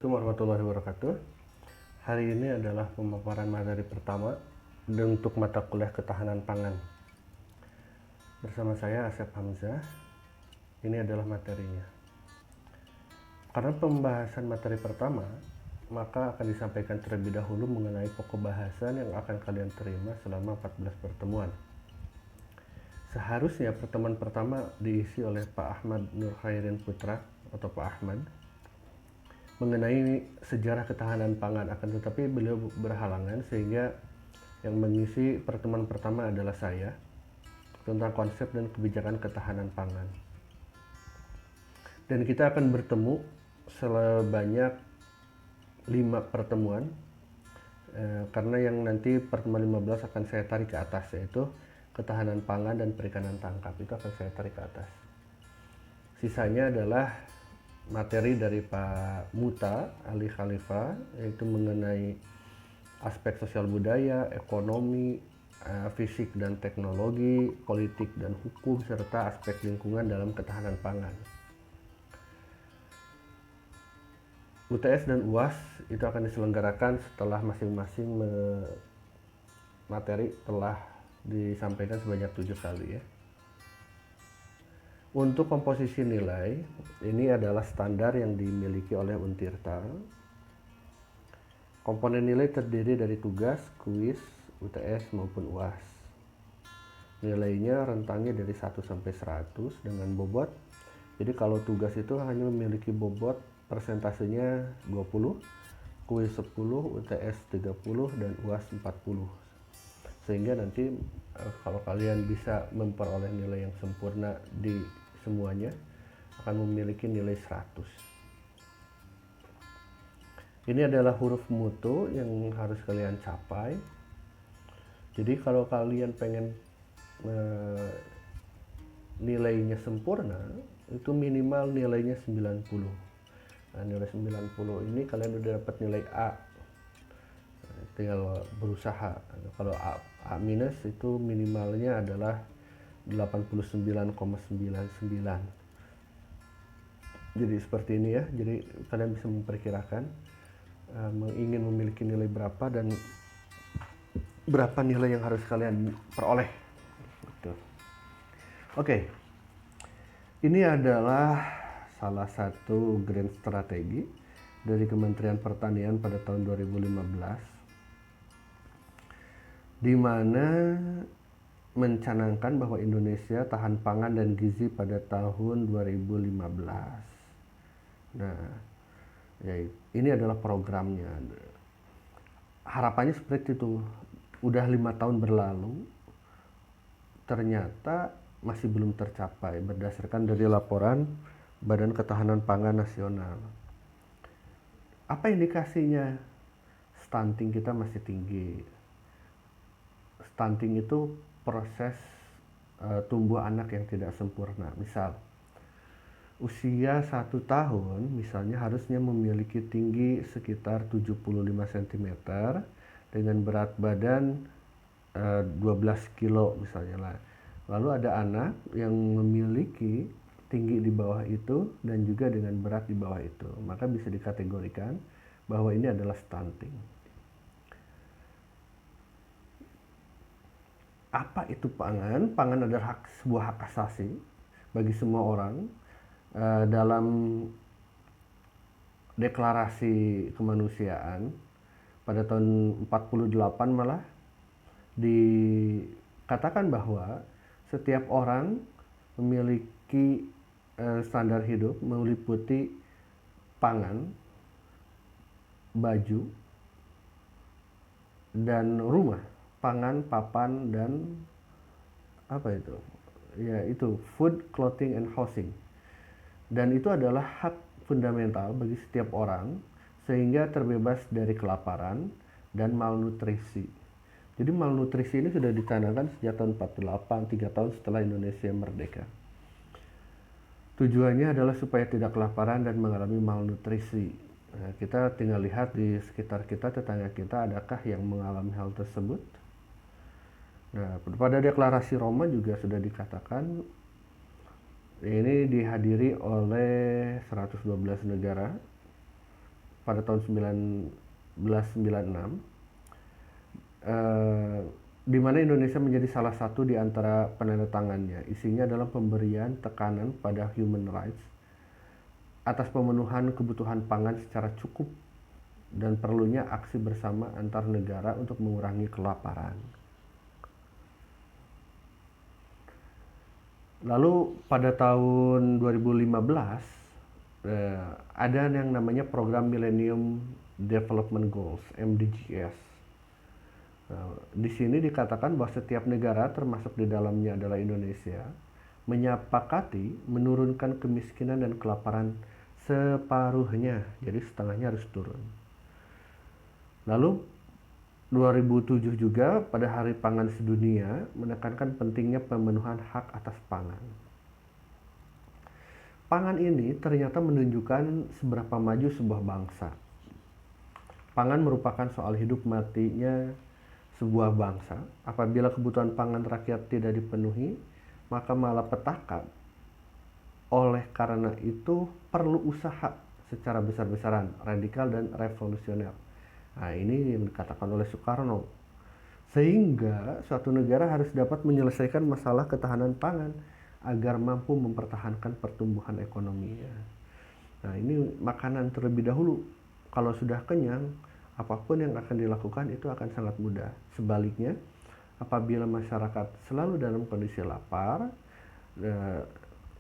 Warahmatullahi wabarakatuh. Hari ini adalah pemaparan materi pertama untuk mata kuliah ketahanan pangan. Bersama saya Asep Hamzah. Ini adalah materinya. Karena pembahasan materi pertama, maka akan disampaikan terlebih dahulu mengenai pokok bahasan yang akan kalian terima selama 14 pertemuan. Seharusnya pertemuan pertama diisi oleh Pak Ahmad Nur Khairin Putra atau Pak Ahmad mengenai sejarah ketahanan pangan, akan tetapi beliau berhalangan sehingga yang mengisi pertemuan pertama adalah saya tentang konsep dan kebijakan ketahanan pangan. Dan kita akan bertemu sebanyak 5 pertemuan karena yang nanti pertemuan 15 akan saya tarik ke atas, yaitu ketahanan pangan dan perikanan tangkap, itu akan saya tarik ke atas. Sisanya adalah materi dari Pak Muta Ali Khalifah, yaitu mengenai aspek sosial budaya, ekonomi, fisik dan teknologi, politik dan hukum, serta aspek lingkungan dalam ketahanan pangan. UTS dan UAS itu akan diselenggarakan setelah masing-masing materi telah disampaikan sebanyak 7 kali ya. Untuk komposisi nilai, ini adalah standar yang dimiliki oleh Untirta. Komponen nilai terdiri dari tugas, kuis, UTS maupun UAS. Nilainya rentangnya dari 1 sampai 100 dengan bobot. Jadi kalau tugas itu hanya memiliki bobot persentasenya 20, kuis 10, UTS 30, dan UAS 40. Sehingga nanti kalau kalian bisa memperoleh nilai yang sempurna di semuanya, akan memiliki nilai 100. Ini adalah huruf mutu yang harus kalian capai. Jadi kalau kalian pengen nilainya sempurna, itu minimal nilainya 90. Nah, nilai 90 ini kalian udah dapat nilai A. Tinggal berusaha. Kalau A minus itu minimalnya adalah 89,99. Jadi seperti ini ya. Jadi kalian bisa memperkirakan ingin memiliki nilai berapa dan berapa nilai yang harus kalian peroleh. Betul. Oke. Ini adalah salah satu grand strategi dari Kementerian Pertanian pada tahun 2015, di mana mencanangkan bahwa Indonesia tahan pangan dan gizi pada tahun 2015. Nah, ya ini adalah programnya. Harapannya seperti itu. Udah 5 tahun berlalu, ternyata masih belum tercapai berdasarkan dari laporan Badan Ketahanan Pangan Nasional. Apa indikasinya? Stunting kita masih tinggi. Stunting itu proses tumbuh anak yang tidak sempurna. Misal usia 1 tahun misalnya harusnya memiliki tinggi sekitar 75 cm dengan berat badan 12 kilo misalnya lah. Lalu ada anak yang memiliki tinggi di bawah itu dan juga dengan berat di bawah itu, maka bisa dikategorikan bahwa ini adalah stunting. Apa itu pangan? Pangan adalah sebuah hak asasi bagi semua orang. Dalam deklarasi kemanusiaan pada tahun 48 malah dikatakan bahwa setiap orang memiliki standar hidup meliputi pangan, baju, dan rumah. Pangan, papan, dan apa itu? Ya itu food, clothing, and housing. Dan itu adalah hak fundamental bagi setiap orang sehingga terbebas dari kelaparan dan malnutrisi. Jadi malnutrisi ini sudah dicanangkan sejak tahun 48, 3 tahun setelah Indonesia merdeka. Tujuannya adalah supaya tidak kelaparan dan mengalami malnutrisi. Nah, kita tinggal lihat di sekitar kita, tetangga kita, adakah yang mengalami hal tersebut? Nah, pada deklarasi Roma juga sudah dikatakan ini dihadiri oleh 112 negara pada tahun 1996, di mana Indonesia menjadi salah satu di antara penandatangannya. Isinya adalah pemberian tekanan pada human rights atas pemenuhan kebutuhan pangan secara cukup dan perlunya aksi bersama antar negara untuk mengurangi kelaparan. Lalu pada tahun 2015 ada yang namanya Program Millennium Development Goals (MDGs). Di sini dikatakan bahwa setiap negara, termasuk di dalamnya adalah Indonesia, menyepakati menurunkan kemiskinan dan kelaparan separuhnya, jadi setengahnya harus turun. Lalu 2007 juga pada Hari Pangan Sedunia menekankan pentingnya pemenuhan hak atas pangan. Pangan ini ternyata menunjukkan seberapa maju sebuah bangsa. Pangan merupakan soal hidup matinya sebuah bangsa. Apabila kebutuhan pangan rakyat tidak dipenuhi, maka malapetaka. Oleh karena itu perlu usaha secara besar-besaran, radikal dan revolusioner. Nah, ini yang dikatakan oleh Soekarno. Sehingga suatu negara harus dapat menyelesaikan masalah ketahanan pangan agar mampu mempertahankan pertumbuhan ekonominya. Nah, ini makanan terlebih dahulu. Kalau sudah kenyang, apapun yang akan dilakukan itu akan sangat mudah. Sebaliknya, apabila masyarakat selalu dalam kondisi lapar,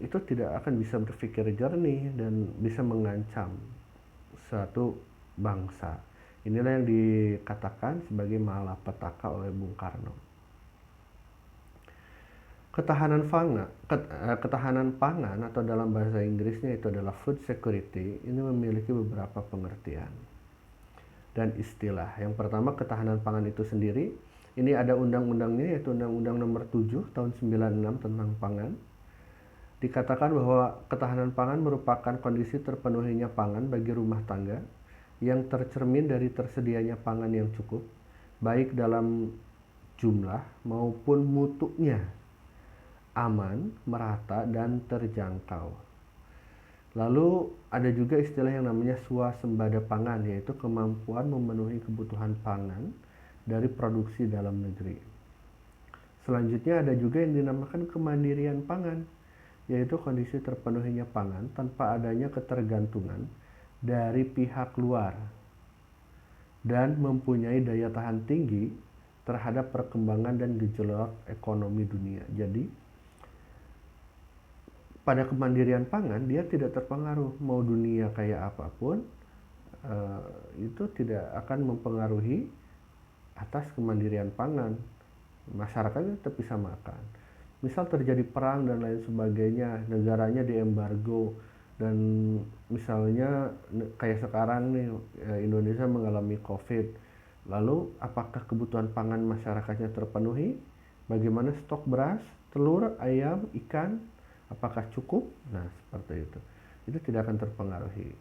itu tidak akan bisa berpikir jernih dan bisa mengancam suatu bangsa. Inilah yang dikatakan sebagai malapetaka oleh Bung Karno. Ketahanan pangan atau dalam bahasa Inggrisnya itu adalah food security, ini memiliki beberapa pengertian dan istilah. Yang pertama, ketahanan pangan itu sendiri, ini ada undang-undangnya, yaitu Undang-Undang Nomor 7 tahun 96 tentang pangan. Dikatakan bahwa ketahanan pangan merupakan kondisi terpenuhinya pangan bagi rumah tangga yang tercermin dari tersedianya pangan yang cukup, baik dalam jumlah maupun mutunya, aman, merata, dan terjangkau. Lalu ada juga istilah yang namanya swasembada pangan, yaitu kemampuan memenuhi kebutuhan pangan dari produksi dalam negeri. Selanjutnya ada juga yang dinamakan kemandirian pangan, yaitu kondisi terpenuhinya pangan tanpa adanya ketergantungan dari pihak luar dan mempunyai daya tahan tinggi terhadap perkembangan dan gejolak ekonomi dunia. Jadi pada kemandirian pangan dia tidak terpengaruh mau dunia kayak apapun, itu tidak akan mempengaruhi atas kemandirian pangan. Masyarakatnya tetap bisa makan. Misal terjadi perang dan lain sebagainya, negaranya diembargo, dan misalnya kayak sekarang nih, Indonesia mengalami COVID. Lalu apakah kebutuhan pangan masyarakatnya terpenuhi? Bagaimana stok beras, telur, ayam, ikan? Apakah cukup? Nah, seperti itu. Itu tidak akan terpengaruhi.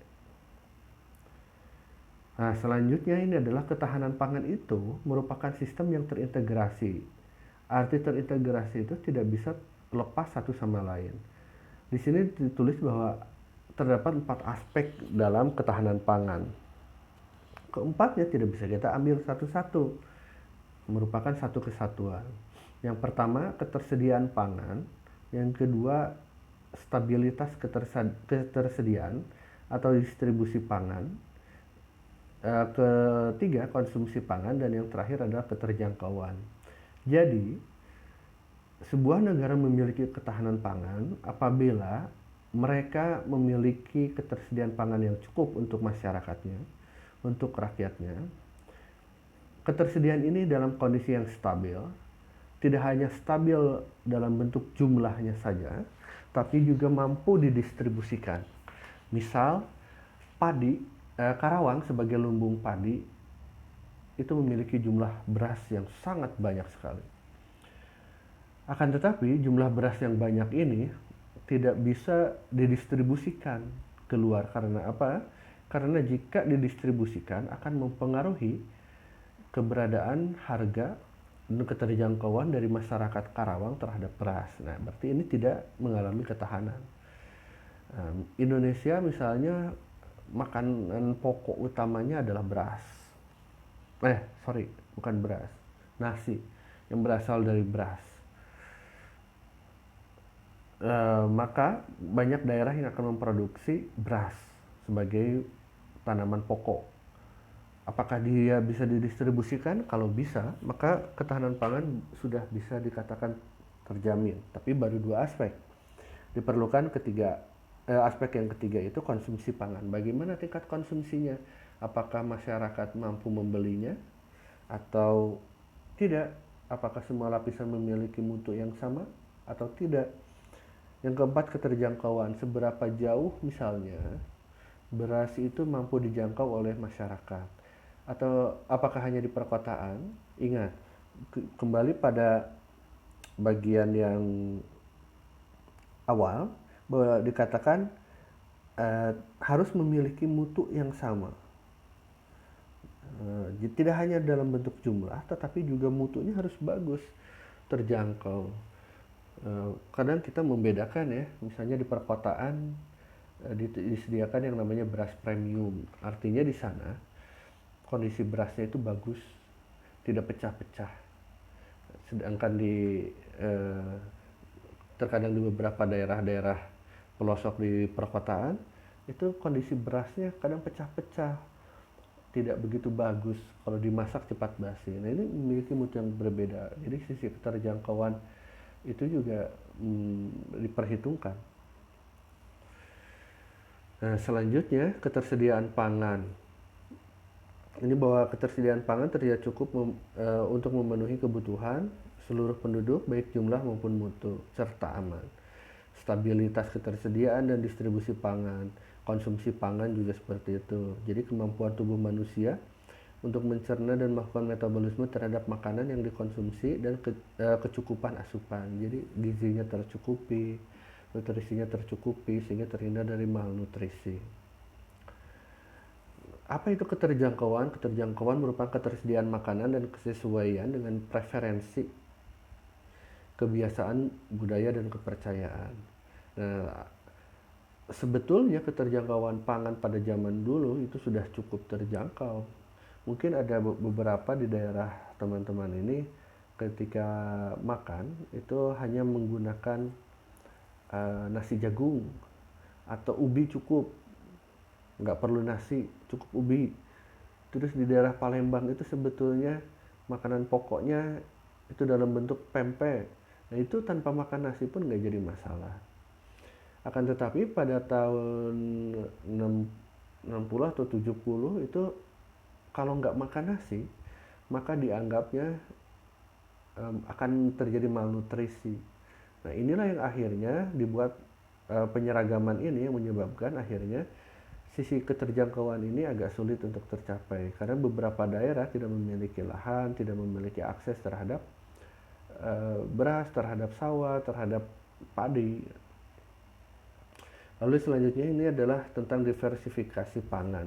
Nah, selanjutnya ini adalah ketahanan pangan itu merupakan sistem yang terintegrasi. Arti terintegrasi itu tidak bisa lepas satu sama lain. Di sini ditulis bahwa terdapat 4 aspek dalam ketahanan pangan. Keempatnya tidak bisa kita ambil satu-satu, merupakan satu kesatuan. Yang pertama, ketersediaan pangan. Yang kedua, stabilitas ketersediaan atau distribusi pangan. Ketiga, konsumsi pangan. Dan yang terakhir adalah keterjangkauan. Jadi, sebuah negara memiliki ketahanan pangan apabila mereka memiliki ketersediaan pangan yang cukup untuk masyarakatnya, untuk rakyatnya. Ketersediaan ini dalam kondisi yang stabil, tidak hanya stabil dalam bentuk jumlahnya saja, tapi juga mampu didistribusikan. Misal, padi, Karawang sebagai lumbung padi, itu memiliki jumlah beras yang sangat banyak sekali. Akan tetapi, jumlah beras yang banyak ini tidak bisa didistribusikan keluar. Karena apa? Karena jika didistribusikan akan mempengaruhi keberadaan harga dan keterjangkauan dari masyarakat Karawang terhadap beras. Nah, berarti ini tidak mengalami ketahanan. Indonesia misalnya makanan pokok utamanya adalah beras. Sorry, bukan beras, nasi yang berasal dari beras. Maka banyak daerah yang akan memproduksi beras sebagai tanaman pokok. Apakah dia bisa didistribusikan? Kalau bisa, maka ketahanan pangan sudah bisa dikatakan terjamin. Tapi baru dua aspek. Diperlukan aspek yang ketiga itu konsumsi pangan. Bagaimana tingkat konsumsinya? Apakah masyarakat mampu membelinya atau tidak? Apakah semua lapisan memiliki mutu yang sama atau tidak? Yang keempat, keterjangkauan. Seberapa jauh misalnya beras itu mampu dijangkau oleh masyarakat? Atau apakah hanya di perkotaan? Ingat, kembali pada bagian yang awal, bahwa dikatakan harus memiliki mutu yang sama. Tidak hanya dalam bentuk jumlah, tetapi juga mutunya harus bagus, terjangkau. Kadang kita membedakan ya, misalnya di perkotaan disediakan yang namanya beras premium. Artinya di sana kondisi berasnya itu bagus, tidak pecah-pecah. Sedangkan terkadang di beberapa daerah-daerah pelosok di perkotaan itu kondisi berasnya kadang pecah-pecah, tidak begitu bagus, kalau dimasak cepat basi. Nah, ini memiliki mutu yang berbeda. Jadi sisi keterjangkauan itu juga diperhitungkan. Nah, selanjutnya ketersediaan pangan. Ini bahwa ketersediaan pangan terlihat cukup untuk memenuhi kebutuhan seluruh penduduk baik jumlah maupun mutu, serta aman. Stabilitas ketersediaan dan distribusi pangan, konsumsi pangan juga seperti itu. Jadi kemampuan tubuh manusia untuk mencerna dan melakukan metabolisme terhadap makanan yang dikonsumsi dan kecukupan asupan. Jadi gizinya tercukupi, nutrisinya tercukupi sehingga terhindar dari malnutrisi. Apa itu keterjangkauan? Keterjangkauan merupakan ketersediaan makanan dan kesesuaian dengan preferensi, kebiasaan, budaya, dan kepercayaan. Nah, sebetulnya keterjangkauan pangan pada zaman dulu itu sudah cukup terjangkau. Mungkin ada beberapa di daerah teman-teman ini ketika makan itu hanya menggunakan nasi jagung atau ubi cukup, nggak perlu nasi, cukup ubi. Terus di daerah Palembang itu sebetulnya makanan pokoknya itu dalam bentuk pempek. Nah, itu tanpa makan nasi pun nggak jadi masalah. Akan tetapi pada tahun 60 atau 70 itu kalau nggak makan nasi, maka dianggapnya akan terjadi malnutrisi. Nah, inilah yang akhirnya dibuat penyeragaman ini yang menyebabkan akhirnya sisi keterjangkauan ini agak sulit untuk tercapai karena beberapa daerah tidak memiliki lahan, tidak memiliki akses terhadap beras, terhadap sawah, terhadap padi. Lalu selanjutnya ini adalah tentang diversifikasi pangan.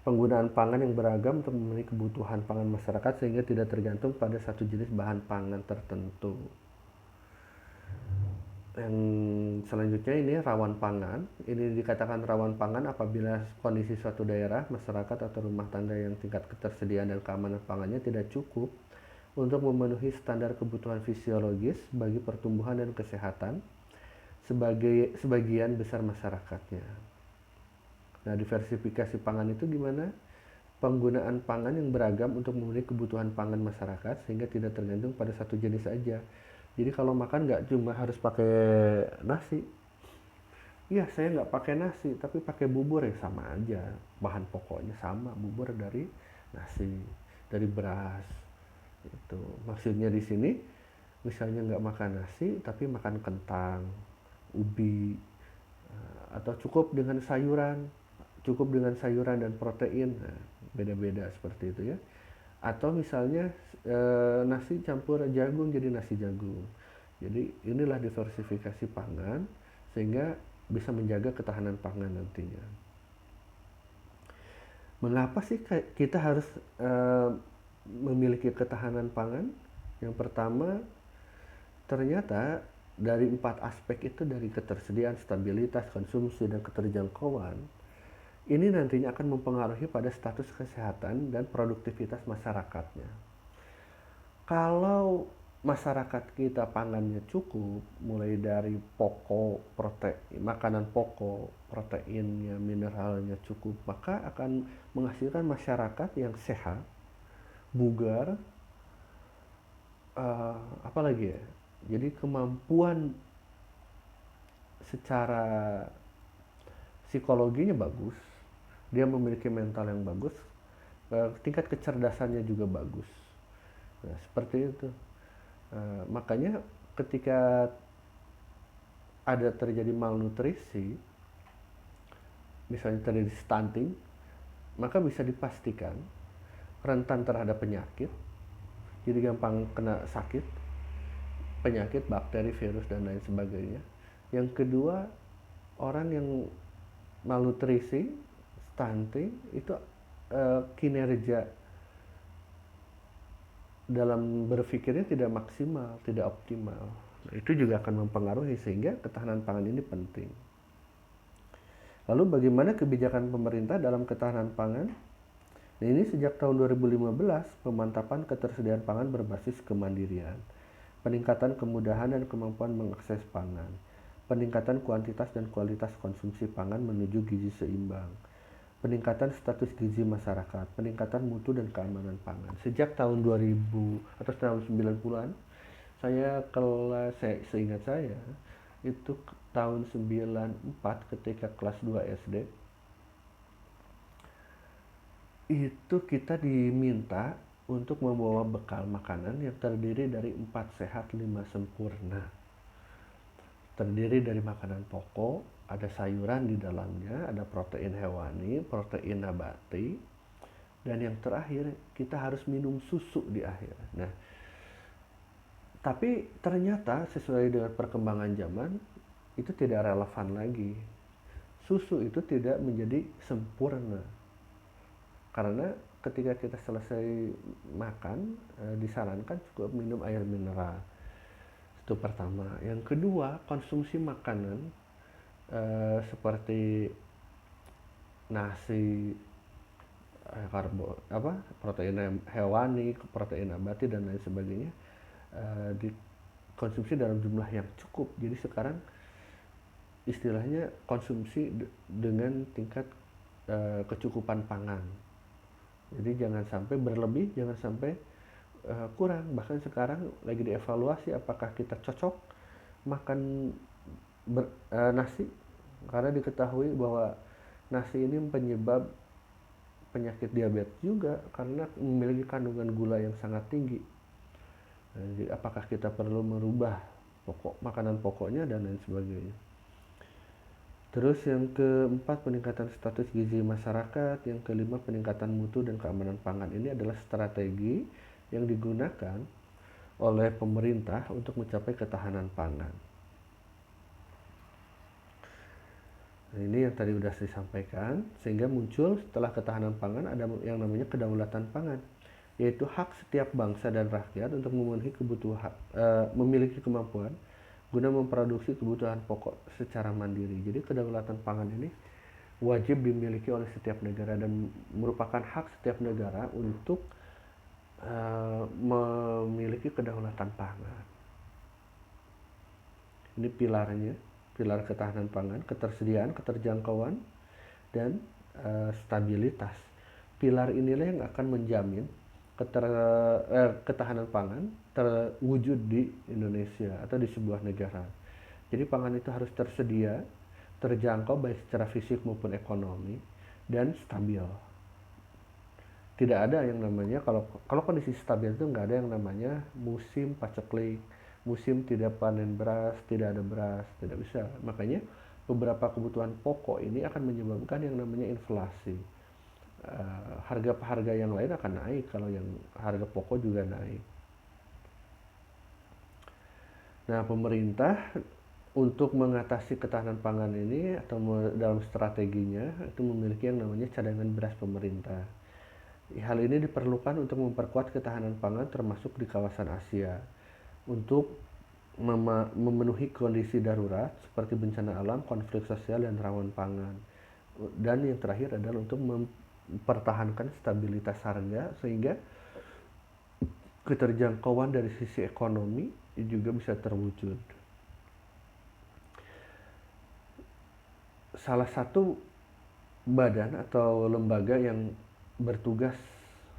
Penggunaan pangan yang beragam untuk memenuhi kebutuhan pangan masyarakat sehingga tidak tergantung pada satu jenis bahan pangan tertentu. Yang selanjutnya ini rawan pangan. Ini dikatakan rawan pangan apabila kondisi suatu daerah, masyarakat atau rumah tangga yang tingkat ketersediaan dan keamanan pangannya tidak cukup untuk memenuhi standar kebutuhan fisiologis bagi pertumbuhan dan kesehatan sebagian besar masyarakatnya. Nah, diversifikasi pangan itu gimana? Penggunaan pangan yang beragam untuk memenuhi kebutuhan pangan masyarakat sehingga tidak tergantung pada satu jenis saja. Jadi kalau makan nggak cuma harus pakai nasi. Iya, saya nggak pakai nasi, tapi pakai bubur ya sama aja. Bahan pokoknya sama, bubur dari nasi, dari beras. Itu maksudnya di sini, misalnya nggak makan nasi, tapi makan kentang, ubi, atau cukup dengan sayuran dan protein. Nah, beda-beda seperti itu ya. Atau misalnya nasi campur jagung jadi nasi jagung. Jadi inilah diversifikasi pangan sehingga bisa menjaga ketahanan pangan nantinya. Mengapa sih kita harus memiliki ketahanan pangan? Yang pertama, ternyata dari 4 aspek itu, dari ketersediaan, stabilitas, konsumsi, dan keterjangkauan, Ini nantinya akan mempengaruhi pada status kesehatan dan produktivitas masyarakatnya. Kalau masyarakat kita pangannya cukup, mulai dari pokok protein, makanan pokok, proteinnya, mineralnya cukup, maka akan menghasilkan masyarakat yang sehat, bugar, apalagi ya. Jadi kemampuan secara psikologinya bagus, dia memiliki mental yang bagus, tingkat kecerdasannya juga bagus. Nah, seperti itu. Makanya ketika ada terjadi malnutrisi, misalnya terjadi stunting, maka bisa dipastikan rentan terhadap penyakit, jadi gampang kena sakit, penyakit, bakteri, virus, dan lain sebagainya. Yang kedua, orang yang malnutrisi, stunting, itu kinerja dalam berpikirnya tidak maksimal, tidak optimal. Nah, itu juga akan mempengaruhi, sehingga ketahanan pangan ini penting. Lalu bagaimana kebijakan pemerintah dalam ketahanan pangan? Nah, ini sejak tahun 2015, pemantapan ketersediaan pangan berbasis kemandirian, peningkatan kemudahan dan kemampuan mengakses pangan, peningkatan kuantitas dan kualitas konsumsi pangan menuju gizi seimbang, peningkatan status gizi masyarakat, peningkatan mutu dan keamanan pangan. Sejak tahun 2000 atau tahun 90-an, seingat saya, itu tahun 94 ketika kelas 2 SD, itu kita diminta untuk membawa bekal makanan yang terdiri dari 4 sehat 5 sempurna. Terdiri dari makanan pokok, ada sayuran di dalamnya, ada protein hewani, protein nabati, dan yang terakhir kita harus minum susu di akhir. Nah, tapi ternyata sesuai dengan perkembangan zaman itu tidak relevan lagi. Susu itu tidak menjadi sempurna. Karena ketika kita selesai makan, disarankan cukup minum air mineral. Itu pertama. Yang kedua, konsumsi makanan seperti nasi, protein hewani, protein nabati, dan lain sebagainya dikonsumsi dalam jumlah yang cukup. Jadi sekarang istilahnya konsumsi dengan tingkat kecukupan pangan. Jadi jangan sampai berlebih, jangan sampai kurang. Bahkan sekarang lagi dievaluasi apakah kita cocok makan nasi, karena diketahui bahwa nasi ini penyebab penyakit diabetes juga karena memiliki kandungan gula yang sangat tinggi. Jadi apakah kita perlu merubah makanan pokoknya dan lain sebagainya. Terus yang keempat, peningkatan status gizi masyarakat. Yang kelima, peningkatan mutu dan keamanan pangan. Ini adalah strategi yang digunakan oleh pemerintah untuk mencapai ketahanan pangan. Nah, ini yang tadi sudah saya sampaikan, sehingga muncul setelah ketahanan pangan ada yang namanya kedaulatan pangan, yaitu hak setiap bangsa dan rakyat untuk memenuhi kebutuhan, memiliki kemampuan guna memproduksi kebutuhan pokok secara mandiri. Jadi kedaulatan pangan ini wajib dimiliki oleh setiap negara dan merupakan hak setiap negara untuk memiliki kedaulatan pangan. Ini pilarnya, pilar ketahanan pangan: ketersediaan, keterjangkauan, dan stabilitas. Pilar inilah yang akan menjamin ketahanan pangan terwujud di Indonesia atau di sebuah negara. Jadi pangan itu harus tersedia, terjangkau baik secara fisik maupun ekonomi, dan stabil. Tidak ada yang namanya, kalau kondisi stabil itu nggak ada yang namanya musim paceklik, musim tidak panen beras, tidak ada beras, tidak bisa. Makanya beberapa kebutuhan pokok ini akan menyebabkan yang namanya inflasi. Harga yang lain akan naik kalau yang harga pokok juga naik. Nah, pemerintah untuk mengatasi ketahanan pangan ini atau dalam strateginya itu memiliki yang namanya cadangan beras pemerintah. Hal ini diperlukan untuk memperkuat ketahanan pangan termasuk di kawasan Asia untuk memenuhi kondisi darurat seperti bencana alam, konflik sosial, dan rawan pangan. dan yang terakhir adalah untuk mempertahankan stabilitas harga sehingga keterjangkauan dari sisi ekonomi juga bisa terwujud. Salah satu badan atau lembaga yang bertugas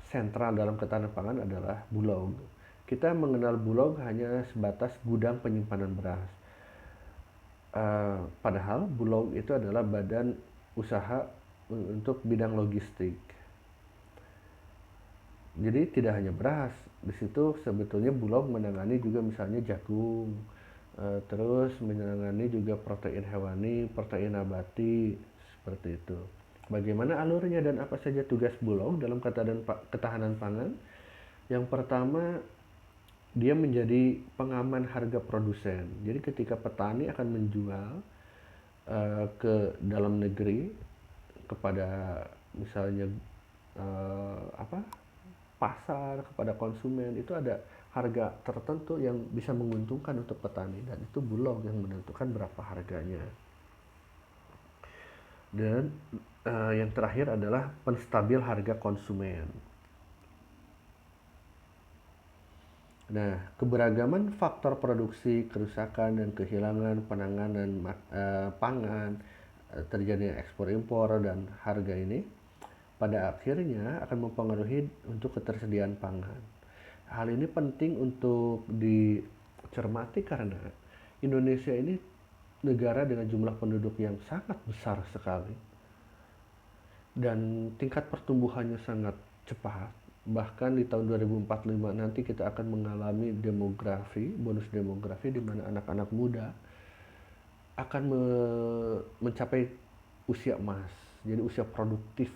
sentral dalam ketahanan pangan adalah Bulog. Kita mengenal Bulog hanya sebatas gudang penyimpanan beras. Padahal Bulog itu adalah badan usaha untuk bidang logistik. Jadi tidak hanya beras, di situ sebetulnya Bulog menangani juga misalnya jagung, terus menangani juga protein hewani, protein nabati, seperti itu. Bagaimana alurnya dan apa saja tugas Bulog dalam ketahanan pangan? Yang pertama, dia menjadi pengaman harga produsen. Jadi ketika petani akan menjual ke dalam negeri kepada misalnya pasar, kepada konsumen, itu ada harga tertentu yang bisa menguntungkan untuk petani, dan itu Bulog yang menentukan berapa harganya. Dan yang terakhir adalah penstabil harga konsumen. Nah, keberagaman faktor produksi, kerusakan dan kehilangan penanganan pangan, terjadinya ekspor impor dan harga ini pada akhirnya akan mempengaruhi untuk ketersediaan pangan. Hal ini penting untuk dicermati karena Indonesia ini negara dengan jumlah penduduk yang sangat besar sekali dan tingkat pertumbuhannya sangat cepat. Bahkan di tahun 2045 nanti kita akan mengalami bonus demografi di mana anak-anak muda akan mencapai usia emas, jadi usia produktif.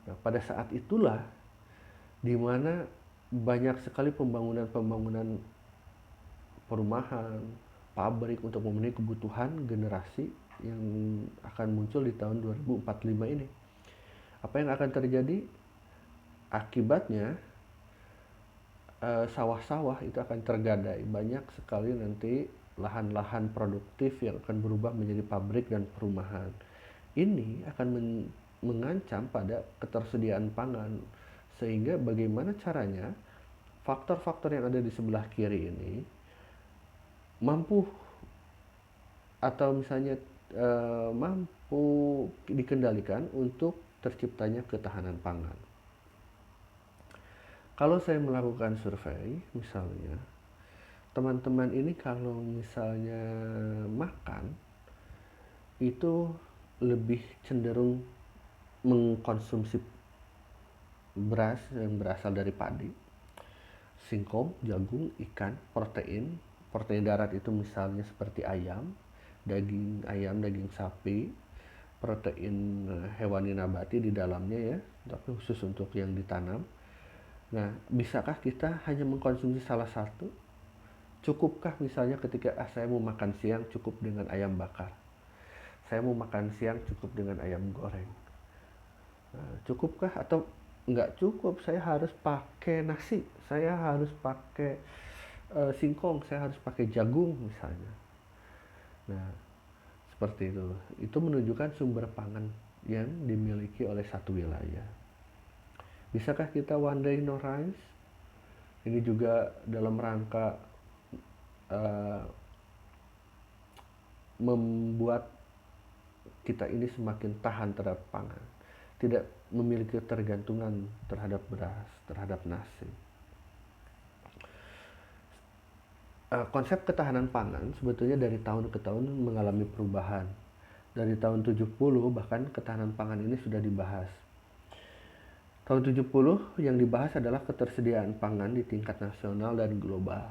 Nah, pada saat itulah di mana banyak sekali pembangunan perumahan, pabrik untuk memenuhi kebutuhan generasi yang akan muncul di tahun 2045 ini. Apa yang akan terjadi? Akibatnya sawah-sawah itu akan tergadai. Banyak sekali nanti lahan-lahan produktif yang akan berubah menjadi pabrik dan perumahan. Ini akan mengancam pada ketersediaan pangan, sehingga bagaimana caranya faktor-faktor yang ada di sebelah kiri ini mampu atau misalnya mampu dikendalikan untuk terciptanya ketahanan pangan. Kalau saya melakukan survei, misalnya, teman-teman ini kalau misalnya makan, itu lebih cenderung mengkonsumsi beras yang berasal dari padi, singkong, jagung, ikan, protein darat itu misalnya seperti ayam, daging sapi, protein hewani nabati di dalamnya ya, tapi khusus untuk yang ditanam. Nah, bisakah kita hanya mengkonsumsi salah satu? Cukupkah misalnya ketika saya mau makan siang cukup dengan ayam bakar? Saya mau makan siang cukup dengan ayam goreng? Nah, cukupkah atau nggak cukup? Saya harus pakai nasi, saya harus pakai singkong, saya harus pakai jagung misalnya. Nah, seperti itu. Itu menunjukkan sumber pangan yang dimiliki oleh satu wilayah. Bisakah kita one day no rice? Ini juga dalam rangka membuat kita ini semakin tahan terhadap pangan, tidak memiliki ketergantungan terhadap beras, terhadap nasi. Konsep ketahanan pangan sebetulnya dari tahun ke tahun mengalami perubahan. Dari tahun 70 bahkan ketahanan pangan ini sudah dibahas. Tahun 70 yang dibahas adalah ketersediaan pangan di tingkat nasional dan global.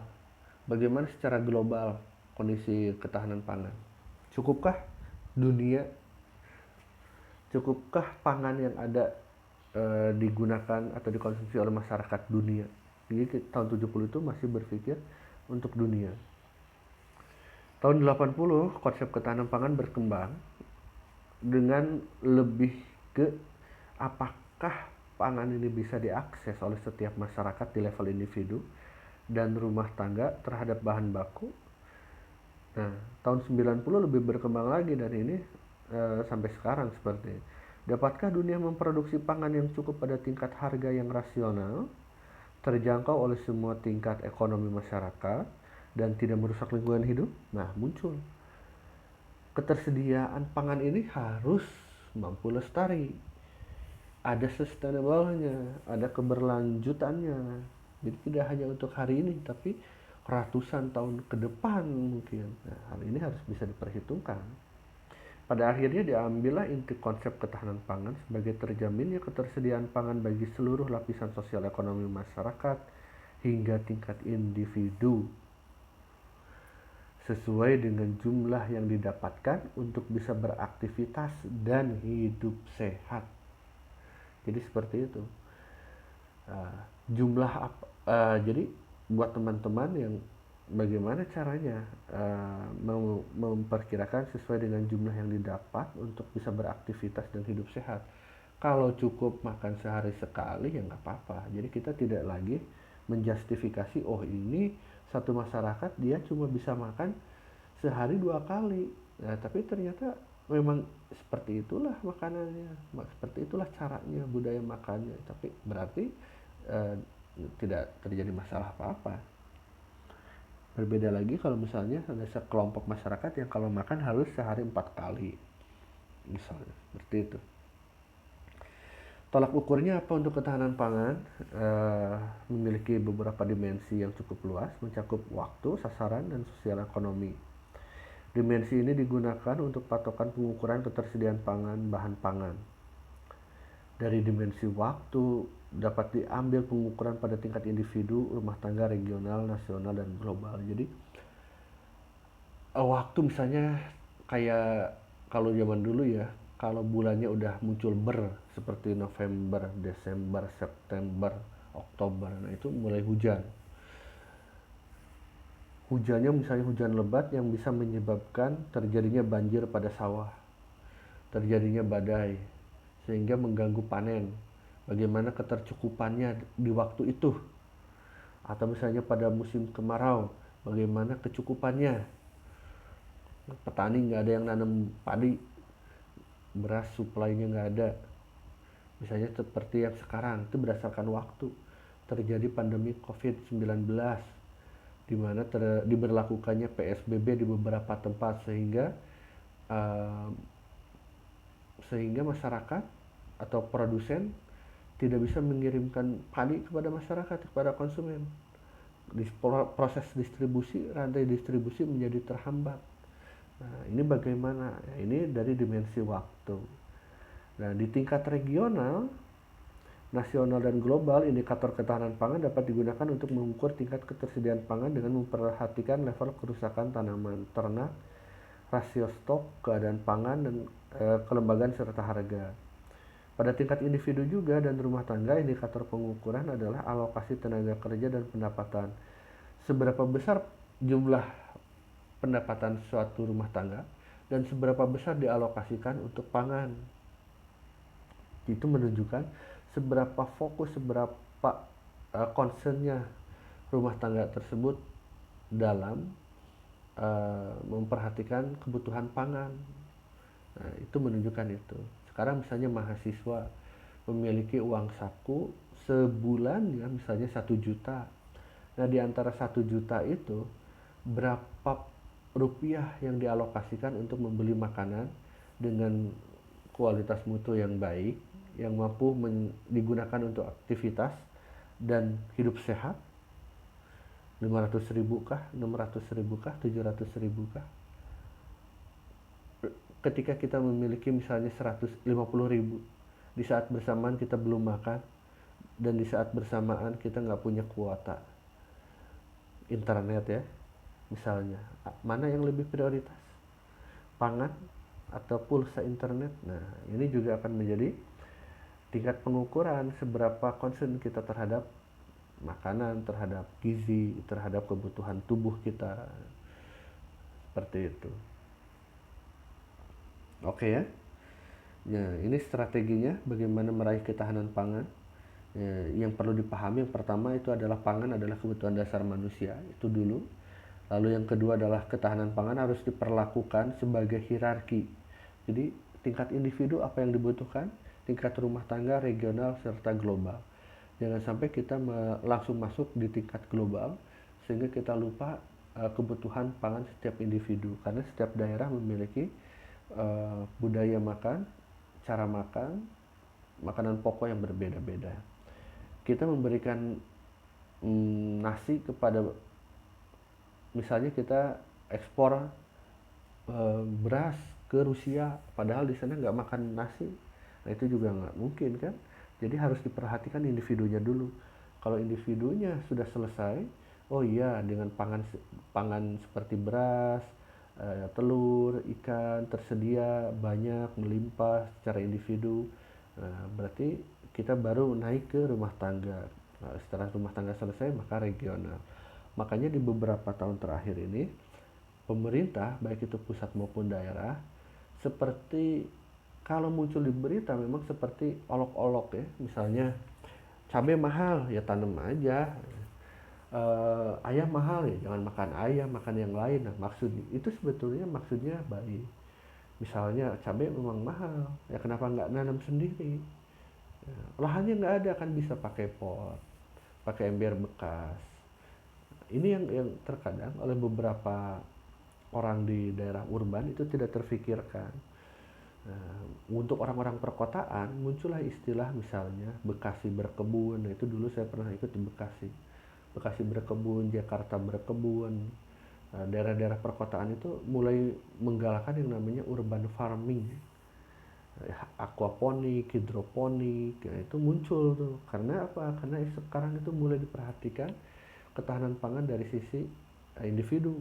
Bagaimana secara global kondisi ketahanan pangan? Cukupkah pangan yang ada digunakan atau dikonsumsi oleh masyarakat dunia? Jadi tahun 70 itu masih berpikir untuk dunia. Tahun 80 konsep ketahanan pangan berkembang dengan lebih ke apakah pangan ini bisa diakses oleh setiap masyarakat di level individu dan rumah tangga terhadap bahan baku. Nah, tahun 90 lebih berkembang lagi, dan ini sampai sekarang seperti ini. Dapatkah dunia memproduksi pangan yang cukup pada tingkat harga yang rasional, terjangkau oleh semua tingkat ekonomi masyarakat, dan tidak merusak lingkungan hidup? Nah, muncul. Ketersediaan pangan ini harus mampu lestari. Ada sustainable-nya, ada keberlanjutannya. Jadi tidak hanya untuk hari ini, tapi ratusan tahun ke depan mungkin. Nah, hal ini harus bisa diperhitungkan. Pada akhirnya diambillah inti konsep ketahanan pangan sebagai terjaminnya ketersediaan pangan bagi seluruh lapisan sosial ekonomi masyarakat hingga tingkat individu sesuai dengan jumlah yang didapatkan untuk bisa beraktivitas dan hidup sehat. Jadi seperti itu. Uh, jadi buat teman-teman yang bagaimana caranya memperkirakan sesuai dengan jumlah yang didapat untuk bisa beraktivitas dan hidup sehat. Kalau cukup makan sehari sekali ya nggak apa-apa. Jadi kita tidak lagi menjustifikasi, oh ini satu masyarakat dia cuma bisa makan sehari 2 kali. Nah, tapi ternyata memang seperti itulah makanannya, seperti itulah caranya, budaya makannya. Tapi berarti tidak terjadi masalah apa-apa. Berbeda lagi kalau misalnya ada sekelompok masyarakat yang kalau makan harus sehari 4 kali, misalnya seperti itu. Tolak ukurnya apa untuk ketahanan pangan? Memiliki beberapa dimensi yang cukup luas, mencakup waktu, sasaran, dan sosial ekonomi. Dimensi ini digunakan untuk patokan pengukuran ketersediaan pangan, bahan pangan. Dari dimensi waktu dapat diambil pengukuran pada tingkat individu, rumah tangga, regional, nasional, dan global. Jadi waktu misalnya kayak kalau zaman dulu ya, kalau bulannya udah muncul seperti November, Desember, September, Oktober, nah itu mulai hujan. Hujannya misalnya hujan lebat yang bisa menyebabkan terjadinya banjir pada sawah, terjadinya badai, sehingga mengganggu panen. Bagaimana ketercukupannya di waktu itu? Atau misalnya pada musim kemarau, bagaimana kecukupannya? Petani nggak ada yang nanam padi, beras suplainya nggak ada. Misalnya seperti yang sekarang, itu berdasarkan waktu. Terjadi pandemi COVID-19, di mana diberlakukannya PSBB di beberapa tempat sehingga masyarakat atau produsen tidak bisa mengirimkan padi kepada masyarakat, kepada konsumen. Proses distribusi, rantai distribusi menjadi terhambat. Nah, ini bagaimana? Ini dari dimensi waktu. Nah, di tingkat regional, nasional, dan global, indikator ketahanan pangan dapat digunakan untuk mengukur tingkat ketersediaan pangan dengan memperhatikan level kerusakan tanaman ternak, rasio stok, keadaan pangan, dan kelembagaan serta harga. Pada tingkat individu juga dan rumah tangga, indikator pengukuran adalah alokasi tenaga kerja dan pendapatan. Seberapa besar jumlah pendapatan suatu rumah tangga dan seberapa besar dialokasikan untuk pangan. Itu menunjukkan seberapa fokus, seberapa concernnya rumah tangga tersebut dalam memperhatikan kebutuhan pangan. Nah, itu menunjukkan itu. Sekarang misalnya mahasiswa memiliki uang saku sebulan ya misalnya 1 juta. Nah, di antara 1 juta itu berapa rupiah yang dialokasikan untuk membeli makanan dengan kualitas mutu yang baik, yang mampu digunakan untuk aktivitas dan hidup sehat? 500.000 kah? 600.000 kah? 700.000 kah? Ketika kita memiliki misalnya 150.000, di saat bersamaan kita belum makan, dan di saat bersamaan kita nggak punya kuota internet ya, misalnya, mana yang lebih prioritas? Pangan atau pulsa internet? Nah, ini juga akan menjadi tingkat pengukuran seberapa concern kita terhadap makanan, terhadap gizi, terhadap kebutuhan tubuh kita. Seperti itu. Oke ya. Ya, ini strateginya bagaimana meraih ketahanan pangan. Ya, yang perlu dipahami yang pertama itu adalah pangan adalah kebutuhan dasar manusia, itu dulu. Lalu yang kedua adalah ketahanan pangan harus diperlakukan sebagai hierarki Jadi tingkat individu apa yang dibutuhkan, tingkat rumah tangga, regional, serta global. Jangan sampai kita langsung masuk di tingkat global sehingga kita lupa kebutuhan pangan setiap individu, karena setiap daerah memiliki budaya makan, cara makan, makanan pokok yang berbeda-beda. Kita memberikan nasi kepada, misalnya kita ekspor beras ke Rusia, padahal di sana nggak makan nasi, nah itu juga nggak mungkin kan. Jadi harus diperhatikan individunya dulu. Kalau individunya sudah selesai, oh iya, dengan pangan seperti beras, telur, ikan tersedia banyak, melimpah secara individu, nah, berarti kita baru naik ke rumah tangga. Nah, setelah rumah tangga selesai, maka regional. Makanya di beberapa tahun terakhir ini, pemerintah, baik itu pusat maupun daerah, seperti kalau muncul di berita memang seperti olok-olok ya. Misalnya cabai mahal, ya tanam aja. Ayam mahal, ya jangan makan ayam, makan yang lain. Nah, itu sebetulnya maksudnya baik. Misalnya cabai memang mahal, ya kenapa nggak nanam sendiri? Ya, lahannya nggak ada, kan bisa pakai pot, pakai ember bekas. Ini yang terkadang oleh beberapa orang di daerah urban itu tidak terfikirkan. Nah, untuk orang-orang perkotaan muncullah istilah misalnya Bekasi berkebun. Nah, itu dulu saya pernah ikut di Bekasi. Bekasi berkebun, Jakarta berkebun. Nah, daerah-daerah perkotaan itu mulai menggalakkan yang namanya urban farming, aquaponik, hidroponik. Nah, itu muncul tuh. Karena apa? Karena sekarang itu mulai diperhatikan ketahanan pangan dari sisi individu.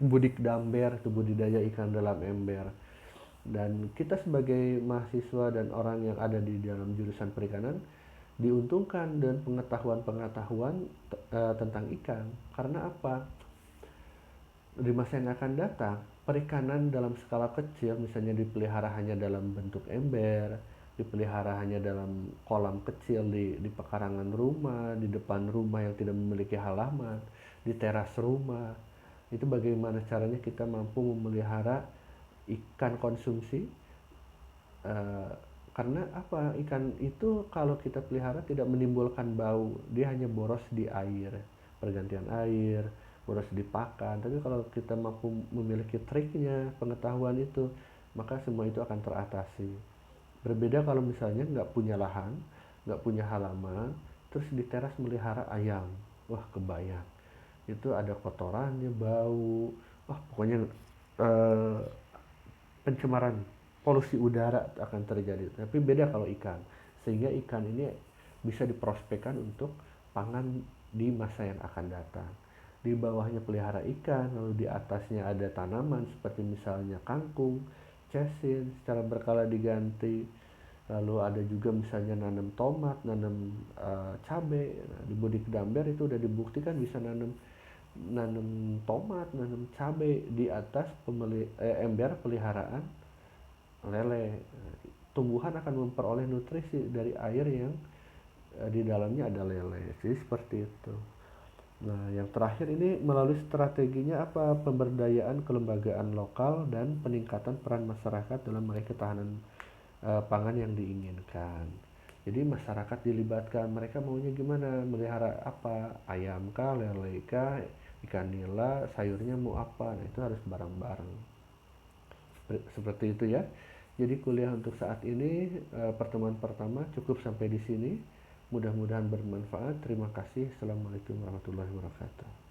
Budik damber itu budidaya ikan dalam ember. Dan kita sebagai mahasiswa dan orang yang ada di dalam jurusan perikanan diuntungkan dengan pengetahuan-pengetahuan tentang ikan. Karena apa? Di masa yang akan datang, perikanan dalam skala kecil, misalnya dipelihara hanya dalam bentuk ember, dipelihara hanya dalam kolam kecil di pekarangan rumah, di depan rumah yang tidak memiliki halaman, di teras rumah. Itu bagaimana caranya kita mampu memelihara ikan konsumsi. Eh, karena apa? Ikan itu kalau kita pelihara tidak menimbulkan bau, dia hanya boros di air, pergantian air, boros di pakan. Tapi kalau kita mampu memiliki triknya, pengetahuan itu, maka semua itu akan teratasi. Berbeda kalau misalnya nggak punya lahan, nggak punya halaman, terus di teras melihara ayam. Wah, kebayang. Itu ada kotorannya, bau. Wah, pokoknya eh, pencemaran, polusi udara akan terjadi. Tapi beda kalau ikan. Sehingga ikan ini bisa diprospekkan untuk pangan di masa yang akan datang. Di bawahnya pelihara ikan, lalu di atasnya ada tanaman seperti misalnya kangkung, cesin secara berkala diganti. Lalu ada juga misalnya nanam tomat, nanam cabai. Nah, di Budik Damber itu udah dibuktikan bisa nanam nanam tomat, nanam cabai di atas ember peliharaan lele. Tumbuhan akan memperoleh nutrisi dari air yang di dalamnya ada lele. Jadi seperti itu. Nah, yang terakhir ini melalui strateginya apa? Pemberdayaan kelembagaan lokal dan peningkatan peran masyarakat dalam meraih ketahanan pangan yang diinginkan. Jadi masyarakat dilibatkan, mereka maunya gimana? Melihara apa? Ayam kah, lele kah, ikan nila, sayurnya mau apa? Nah, itu harus bareng-bareng. Seperti itu ya. Jadi kuliah untuk saat ini, pertemuan pertama cukup sampai di sini. Mudah-mudahan bermanfaat. Terima kasih. Assalamualaikum warahmatullahi wabarakatuh.